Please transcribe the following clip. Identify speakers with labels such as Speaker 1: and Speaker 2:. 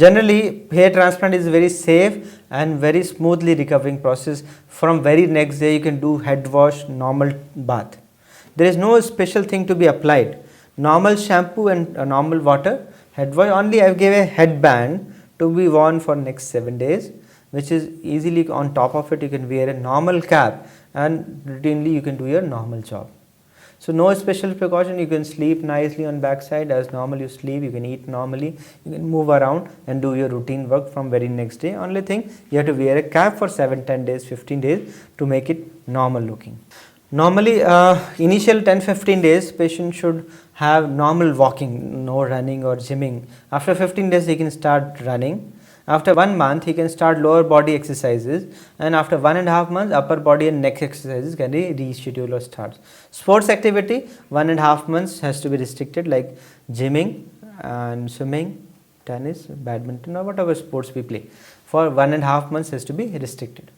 Speaker 1: Generally, hair transplant is very safe and very smoothly recovering process. From very next day you can do head wash, normal bath. There is no special thing to be applied. Normal shampoo and normal water, head wash. Only I gave a headband to be worn for next 7 days, which is easily on top of it you can wear a normal cap and routinely you can do your normal job. So no special precaution, you can sleep nicely on backside as normal you sleep, you can eat normally, you can move around and do your routine work from very next day. Only thing, you have to wear a cap for 7, 10 days, 15 days to make it normal looking. Normally initial 10-15 days patient should have normal walking, no running or gymming. After 15 days he can start running. After 1 month he can start lower body exercises, and after 1.5 months upper body and neck exercises can be rescheduled or start. Sports activity 1.5 months has to be restricted, like gymming and swimming, tennis, badminton or whatever sports we play. For 1.5 months has to be restricted.